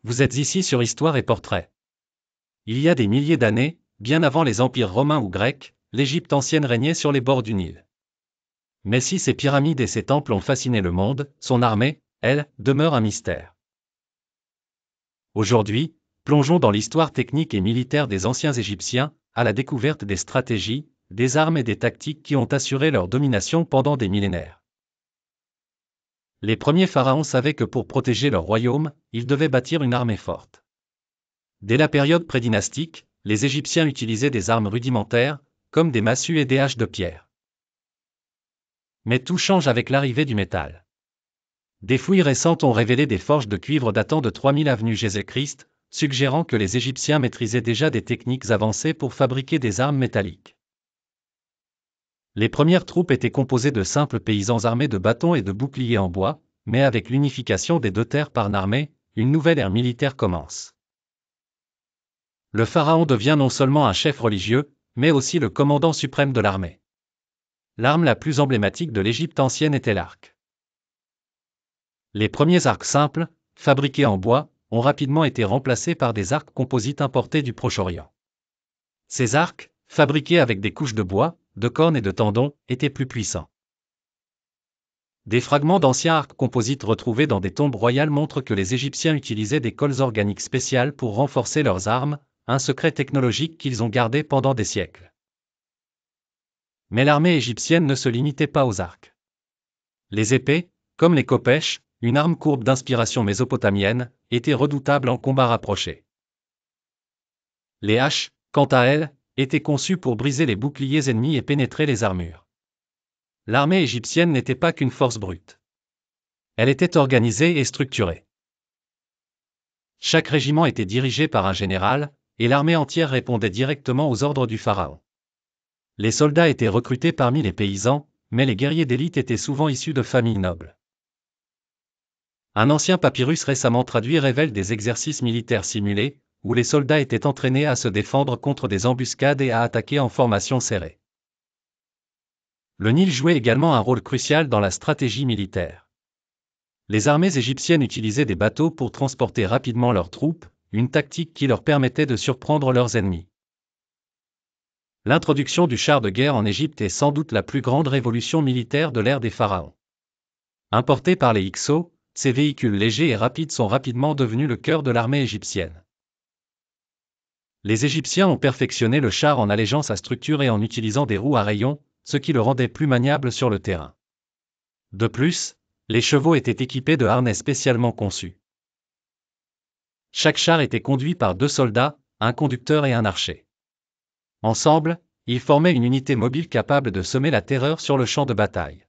Vous êtes ici sur Histoire et Portrait. Il y a des milliers d'années, bien avant les empires romains ou grecs, l'Égypte ancienne régnait sur les bords du Nil. Mais si ses pyramides et ses temples ont fasciné le monde, son armée, elle, demeure un mystère. Aujourd'hui, plongeons dans l'histoire technique et militaire des anciens Égyptiens, à la découverte des stratégies, des armes et des tactiques qui ont assuré leur domination pendant des millénaires. Les premiers pharaons savaient que pour protéger leur royaume, ils devaient bâtir une armée forte. Dès la période prédynastique, les Égyptiens utilisaient des armes rudimentaires, comme des massues et des haches de pierre. Mais tout change avec l'arrivée du métal. Des fouilles récentes ont révélé des forges de cuivre datant de 3000 avenue Jésus-Christ, suggérant que les Égyptiens maîtrisaient déjà des techniques avancées pour fabriquer des armes métalliques. Les premières troupes étaient composées de simples paysans armés de bâtons et de boucliers en bois, mais avec l'unification des deux terres par l'armée, une nouvelle ère militaire commence. Le pharaon devient non seulement un chef religieux, mais aussi le commandant suprême de l'armée. L'arme la plus emblématique de l'Égypte ancienne était l'arc. Les premiers arcs simples, fabriqués en bois, ont rapidement été remplacés par des arcs composites importés du Proche-Orient. Ces arcs, fabriqués avec des couches de bois, de cornes et de tendons, étaient plus puissants. Des fragments d'anciens arcs composites retrouvés dans des tombes royales montrent que les Égyptiens utilisaient des colles organiques spéciales pour renforcer leurs armes, un secret technologique qu'ils ont gardé pendant des siècles. Mais l'armée égyptienne ne se limitait pas aux arcs. Les épées, comme les khopèches, une arme courbe d'inspiration mésopotamienne, étaient redoutables en combat rapproché. Les haches, quant à elles, étaient conçues pour briser les boucliers ennemis et pénétrer les armures. L'armée égyptienne n'était pas qu'une force brute. Elle était organisée et structurée. Chaque régiment était dirigé par un général, et l'armée entière répondait directement aux ordres du pharaon. Les soldats étaient recrutés parmi les paysans, mais les guerriers d'élite étaient souvent issus de familles nobles. Un ancien papyrus récemment traduit révèle des exercices militaires simulés, où les soldats étaient entraînés à se défendre contre des embuscades et à attaquer en formation serrée. Le Nil jouait également un rôle crucial dans la stratégie militaire. Les armées égyptiennes utilisaient des bateaux pour transporter rapidement leurs troupes, une tactique qui leur permettait de surprendre leurs ennemis. L'introduction du char de guerre en Égypte est sans doute la plus grande révolution militaire de l'ère des pharaons. Importés par les Hyksos, ces véhicules légers et rapides sont rapidement devenus le cœur de l'armée égyptienne. Les Égyptiens ont perfectionné le char en allégeant sa structure et en utilisant des roues à rayons, ce qui le rendait plus maniable sur le terrain. De plus, les chevaux étaient équipés de harnais spécialement conçus. Chaque char était conduit par 2 soldats, un conducteur et un archer. Ensemble, ils formaient une unité mobile capable de semer la terreur sur le champ de bataille.